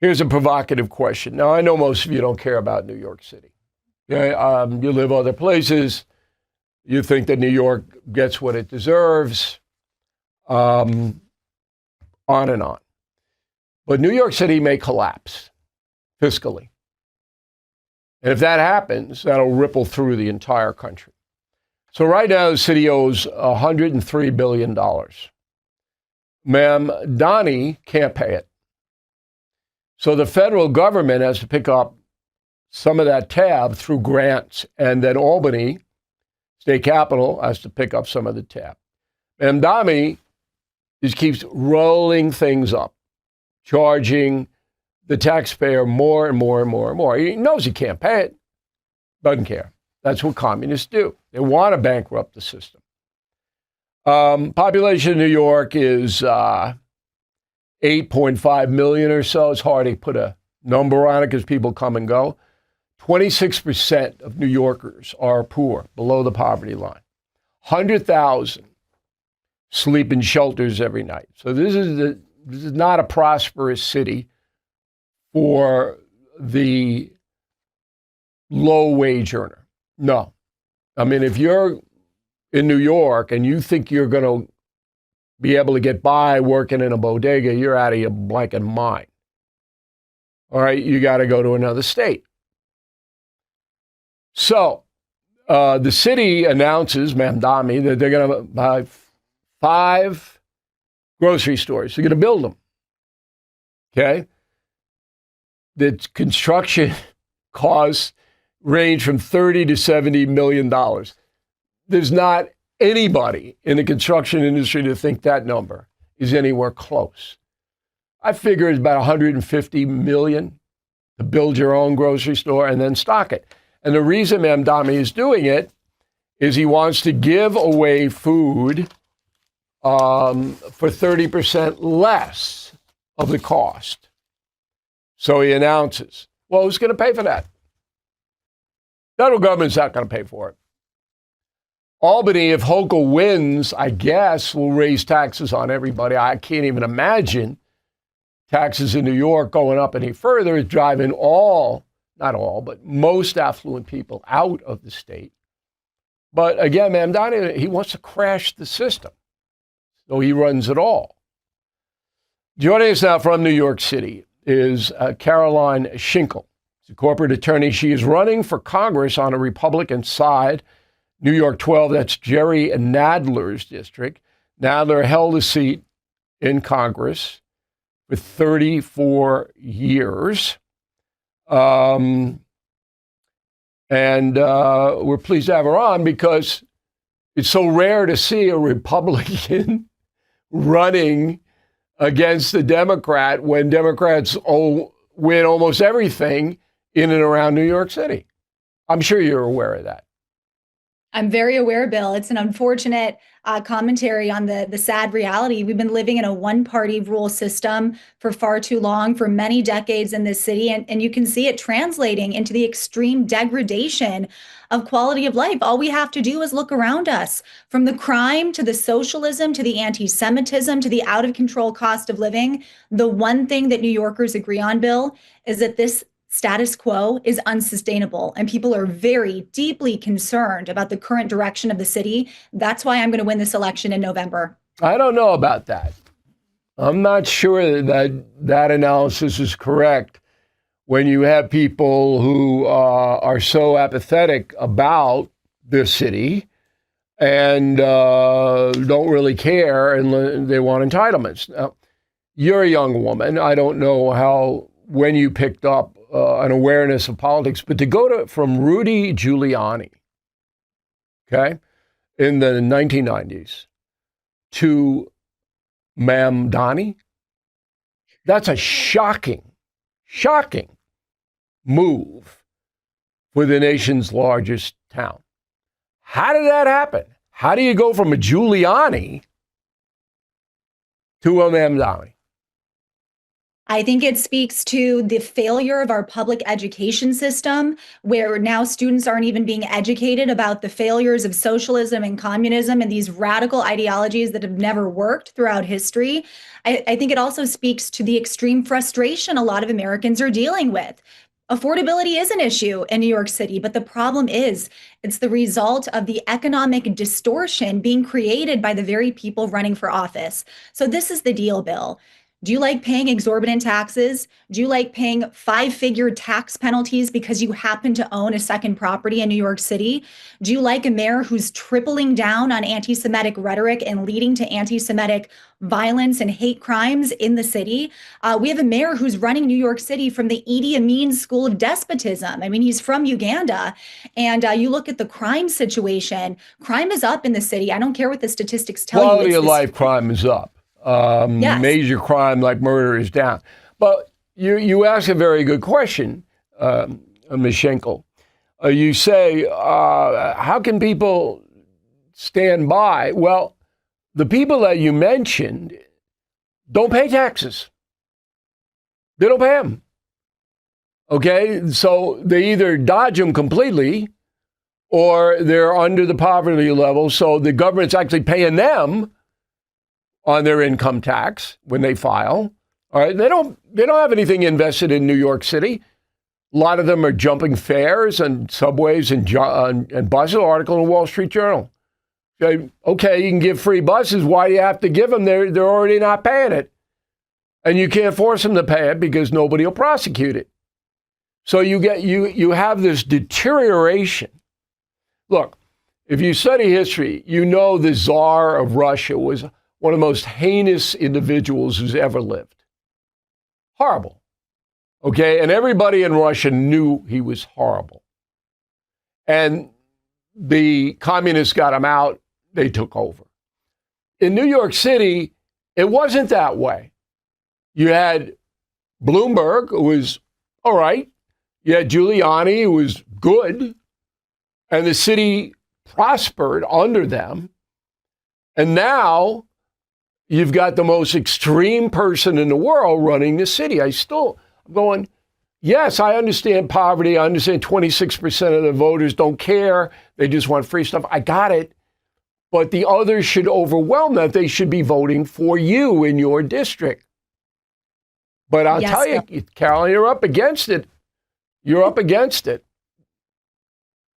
Here's a provocative question. Now, I know most of you don't care about New York City. Yeah, you live other places. You think that New York gets what it deserves, on and on. But New York City may collapse fiscally. And if that happens, that'll ripple through the entire country. So right now, the city owes $103 billion. Mamdani can't pay it. So the federal government has to pick up some of that tab through grants, and then Albany, state capital, has to pick up some of the tab. Mamdani just keeps rolling things up, charging the taxpayer more and more and more and more. He knows he can't pay it, doesn't care. That's what communists do. They want to bankrupt the system. Population in New York is 8.5 million or so. It's hard to put a number on it because people come and go. 26% of New Yorkers are poor, below the poverty line. 100,000 sleep in shelters every night. So this is not a prosperous city for the low wage earner. No. I mean, if you're in New York and you think you're going to be able to get by working in a bodega, you're out of your blanket mind. All right, you got to go to another state. So the city announces, Mamdani, that they're going to buy 5 grocery stores. They're going to build them. Okay? The construction costs range from $30 to $70 million. There's not anybody in the construction industry to think that number is anywhere close. I figure it's about 150 million to build your own grocery store and then stock it. And the reason Mamdani is doing it is he wants to give away food for 30% less of the cost. So he announces, well, who's going to pay for that? Federal government's not going to pay for it. Albany, if Hochul wins, I guess, will raise taxes on everybody. I can't even imagine taxes in New York going up any further. It's driving not all, but most affluent people out of the state. But again, Mamdani, he wants to crash the system. So he runs it all. Joining us now from New York City is Caroline Schinkle. She's a corporate attorney. She is running for Congress on a Republican side. New York 12, that's Jerry Nadler's district. Nadler held a seat in Congress for 34 years. And we're pleased to have her on because it's so rare to see a Republican running against a Democrat when Democrats win almost everything in and around New York City. I'm sure you're aware of that. I'm very aware, Bill. It's an unfortunate commentary on the sad reality. We've been living in a one-party rule system for far too long, for many decades in this city, and you can see it translating into the extreme degradation of quality of life. All we have to do is look around us, from the crime to the socialism to the anti-Semitism to the out-of-control cost of living. The one thing that New Yorkers agree on, Bill, is that this status quo is unsustainable, and people are very deeply concerned about the current direction of the city. That's why I'm going to win this election in November. I don't know about that. I'm not sure that analysis is correct when you have people who are so apathetic about the city and don't really care, and they want entitlements. Now, you're a young woman. I don't know when you picked up an awareness of politics, but to go from Rudy Giuliani, okay, in the 1990s to Mamdani, that's a shocking move for the nation's largest town. How did that happen? How do you go from a Giuliani to a Mamdani? I think it speaks to the failure of our public education system, where now students aren't even being educated about the failures of socialism and communism and these radical ideologies that have never worked throughout history. I think it also speaks to the extreme frustration a lot of Americans are dealing with. Affordability is an issue in New York City, but the problem is it's the result of the economic distortion being created by the very people running for office. So, this is the deal, Bill. Do you like paying exorbitant taxes? Do you like paying five-figure tax penalties because you happen to own a second property in New York City? Do you like a mayor who's tripling down on anti-Semitic rhetoric and leading to anti-Semitic violence and hate crimes in the city? We have a mayor who's running New York City from the Idi Amin School of Despotism. I mean, he's from Uganda. And you look at the crime situation, crime is up in the city. I don't care what the statistics tell you. Quality of life crime is up. Yes. Major crime like murder is down. But you ask a very good question, Ms. Schenkel. You say, how can people stand by? Well, the people that you mentioned don't pay taxes. They don't pay them. Okay, so they either dodge them completely or they're under the poverty level, so the government's actually paying them on their income tax when they file. All right, they don't have anything invested in New York City. A lot of them are jumping fares and subways and buses. Article in the Wall Street Journal. Okay, you can give free buses. Why do you have to give them? They're already not paying it, and you can't force them to pay it because nobody will prosecute it. So you have this deterioration. Look, if you study history, you know the Tsar of Russia was one of the most heinous individuals who's ever lived. Horrible. Okay, and everybody in Russia knew he was horrible. And the communists got him out, they took over. In New York City, it wasn't that way. You had Bloomberg, who was all right. You had Giuliani, who was good. And the city prospered under them. And now you've got the most extreme person in the world running the city. I'm going, yes, I understand poverty. I understand 26% of the voters don't care. They just want free stuff. I got it. But the others should overwhelm that. They should be voting for you in your district. But I'll tell you, Carolyn, you're up against it. You're up against it.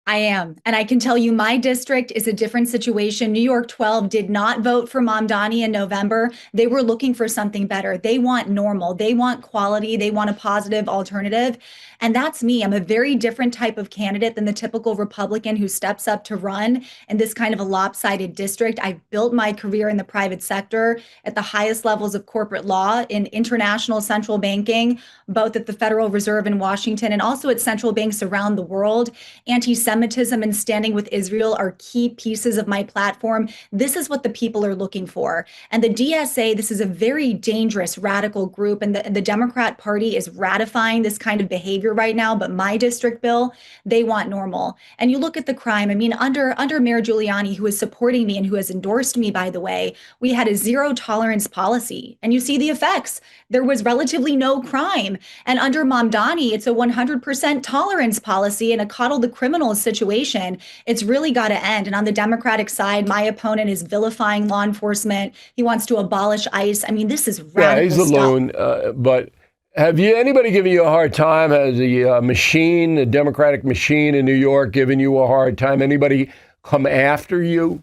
I am. And I can tell you my district is a different situation. New York 12 did not vote for Mamdani in November. They were looking for something better. They want normal. They want quality. They want a positive alternative. And that's me. I'm a very different type of candidate than the typical Republican who steps up to run in this kind of a lopsided district. I've built my career in the private sector at the highest levels of corporate law in international central banking, both at the Federal Reserve in Washington and also at central banks around the world. Anti-Semitism and standing with Israel are key pieces of my platform. This is what the people are looking for. And the DSA, this is a very dangerous radical group, and the Democrat Party is ratifying this kind of behavior right now. But my district, Bill, they want normal. And you look at the crime. I mean, under Mayor Giuliani, who is supporting me and who has endorsed me, by the way, we had a zero tolerance policy. And you see the effects. There was relatively no crime. And under Mamdani, it's a 100% tolerance policy and a coddle the criminals situation. It's really got to end. And on the Democratic side, my opponent is vilifying law enforcement. He wants to abolish ICE. I mean, this is radical stuff. Yeah, he's a loon. But have anybody given you a hard time? Has the Democratic machine in New York given you a hard time? Anybody come after you?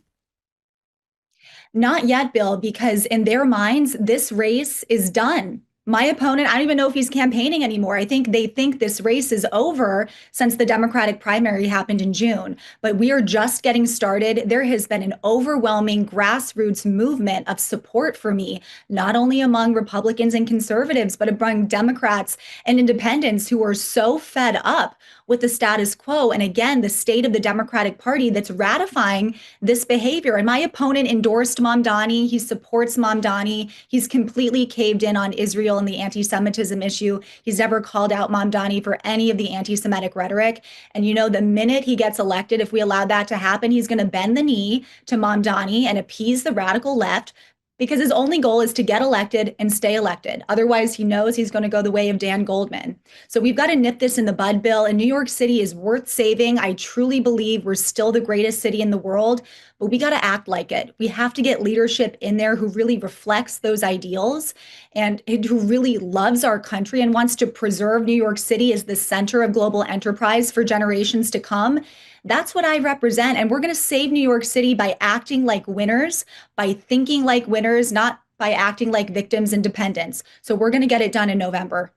Not yet, Bill, because in their minds, this race is done. My opponent, I don't even know if he's campaigning anymore. I think they think this race is over since the Democratic primary happened in June. But we are just getting started. There has been an overwhelming grassroots movement of support for me, not only among Republicans and conservatives, but among Democrats and independents who are so fed up with the status quo. And again, the state of the Democratic Party that's ratifying this behavior. And my opponent endorsed Mamdani. He supports Mamdani. He's completely caved in on Israel and the anti-Semitism issue. He's never called out Mamdani for any of the anti-Semitic rhetoric. And you know, the minute he gets elected, if we allow that to happen, he's going to bend the knee to Mamdani and appease the radical left, because his only goal is to get elected and stay elected. Otherwise, he knows he's going to go the way of Dan Goldman. So we've got to nip this in the bud, Bill. And New York City is worth saving. I truly believe we're still the greatest city in the world, but we got to act like it. We have to get leadership in there who really reflects those ideals and who really loves our country and wants to preserve New York City as the center of global enterprise for generations to come. That's what I represent. And we're going to save New York City by acting like winners, by thinking like winners, not by acting like victims and dependents. So we're going to get it done in November.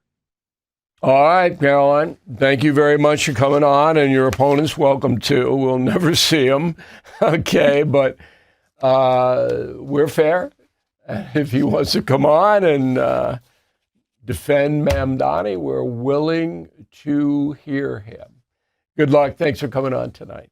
All right, Caroline, thank you very much for coming on, and your opponent's welcome too. We'll never see them, okay, but we're fair. If he wants to come on and defend Mamdani, we're willing to hear him. Good luck. Thanks for coming on tonight.